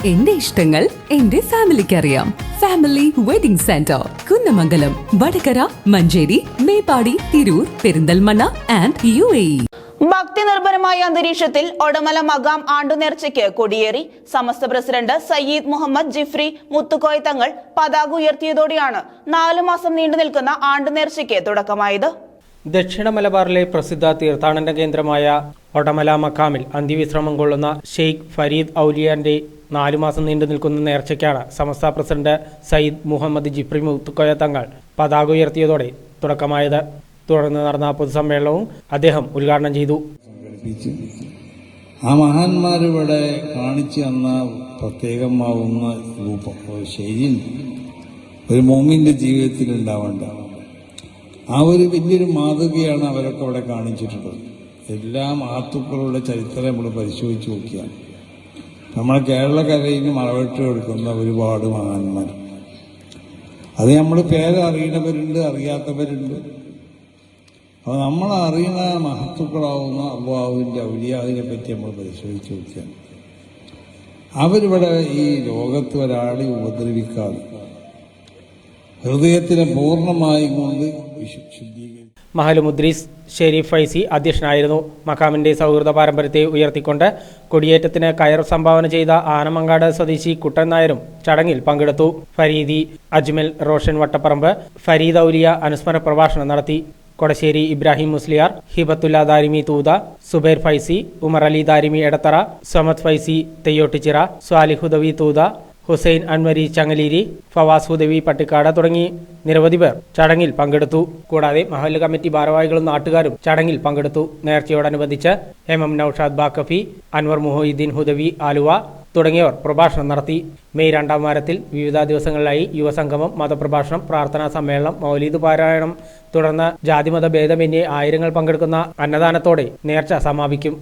എന്റെ ഇഷ്ടങ്ങൾ എന്റെ ഫാമിലിക്ക് അറിയാം. Family wedding centre, Kunnamangalam, Vadakara, Manjeri, Meppadi, Tirur, Perinthalmanna and UAE. ഭക്തി നിർഭരമായ അന്തരീക്ഷത്തിൽ ഒടമല മകാം ആണ്ടുനേർച്ചയ്ക്ക് കൊടിയേറി. സമസ്ത പ്രസിഡന്റ് സയ്യിദ് മുഹമ്മദ് ജിഫ്രി മുത്തുക്കോയ തങ്ങൾ പതാക ഉയർത്തിയതോടെയാണ് 4 മാസം നീണ്ടു നിൽക്കുന്ന ആണ്ടുനേർച്ചയ്ക്ക് തുടക്കമായത്. ദക്ഷിണ മലബാറിലെ പ്രസിദ്ധ തീർത്ഥാടന കേന്ദ്രമായ ഒടമല മക്കാമിൽ അന്ത്യവിശ്രമം കൊള്ളുന്ന ഷെയ്ഖ് ഫരീദ് ഔലിയാന്റെ 4 മാസം നീണ്ടു നിൽക്കുന്ന നേർച്ചയ്ക്കാണ് സമസ്ത പ്രസിഡന്റ് സയ്യിദ് മുഹമ്മദ് ജിഫ്രി മുത്തുക്കോയ തങ്ങൾ പതാക ഉയർത്തിയതോടെ തുടക്കമായത്. തുടർന്ന് നടന്ന പൊതുസമ്മേളനവും അദ്ദേഹം ഉദ്ഘാടനം ചെയ്തു. ആ മഹാന്മാരിവിടെ കാണിച്ചു തന്ന പ്രത്യേകമാവുന്ന രൂപം, ഒരു ശൈലിയുണ്ട്, ഒരു മോമിന്റെ ജീവിതത്തിൽ ഉണ്ടാവേണ്ട ആ ഒരു വലിയൊരു മാതൃകയാണ് അവരൊക്കെ ഇവിടെ കാണിച്ചിട്ടുള്ളത്. എല്ലാ മഹത്തുക്കളുടെ ചരിത്രം നമ്മൾ പരിശോധിച്ച് നോക്കിയാൽ നമ്മളെ കേരളക്കരയിൽ മറവിട്ട് കൊടുക്കുന്ന ഒരുപാട് മഹാന്മാർ, അത് നമ്മൾ പേരറിയണവരുണ്ട്, അറിയാത്തവരുണ്ട്. അപ്പോൾ നമ്മൾ അറിയുന്ന മഹത്തുക്കളാവുന്ന അള്ളാഹുവിൻ്റെ ഔലിയാവിനെ പറ്റി നമ്മൾ പരിശോധിച്ച് നോക്കിയാൽ അവരിവിടെ ഈ ലോകത്ത് ഒരാളെ ഉപദ്രവിക്കാതെ ഹൃദയത്തിനെ പൂർണ്ണമായും കൊണ്ട് ശുദ്ധീകരിച്ചു. മഹൽ മുദ്രീസ് ഷെരീഫ് ഫൈസി അധ്യക്ഷനായിരുന്നു. മക്കാമിന്റെ സൗഹൃദ പാരമ്പര്യത്തെ ഉയർത്തിക്കൊണ്ട് കൊടിയേറ്റത്തിന് കയർ സംഭാവന ചെയ്ത ആനമങ്ങാട് സ്വദേശി കുട്ടൻ നായരും ചടങ്ങിൽ പങ്കെടുത്തു. ഫരീദി അജ്മൽ റോഷൻ വട്ടപ്പറമ്പ് ഫരീദ് ഔലിയ അനുസ്മരണ പ്രഭാഷണം നടത്തി. കൊടശ്ശേരി ഇബ്രാഹിം മുസ്ലിയാർ, ഹിബത്തുല്ല ദാരിമി തൂത, സുബൈർ ഫൈസി, ഉമർ അലി ദാരിമി എടത്തറ, സമദ് ഫൈസി തെയ്യോട്ടിച്ചിറ, സ്വാലിഹ് ഹുദവി തൂത, ഹുസൈൻ അൻവരി ചങ്ങലീരി, ഫവാസ് ഹുദവി പട്ടിക്കാട് തുടങ്ങി നിരവധി പേർ ചടങ്ങിൽ പങ്കെടുത്തു. കൂടാതെ മഹല്ല് കമ്മിറ്റി ഭാരവാഹികളും നാട്ടുകാരും ചടങ്ങിൽ പങ്കെടുത്തു. നേർച്ചയോടനുബന്ധിച്ച് MM നൌഷാദ് ബാക്കഫി, അൻവർ മുഹീദ്ദീൻ ഹുദവി ആലുവ തുടങ്ങിയവർ പ്രഭാഷണം നടത്തി. മെയ് 2-ാം വാരത്തിൽ വിവിധ ദിവസങ്ങളിലായി യുവസംഗമം, മതപ്രഭാഷണം, പ്രാർത്ഥനാ സമ്മേളനം, മൗലീദ് പാരായണം, തുടർന്ന് ജാതിമത ഭേദമന്യേ ആയിരങ്ങൾ പങ്കെടുക്കുന്ന അന്നദാനത്തോടെ നേർച്ച സമാപിക്കും.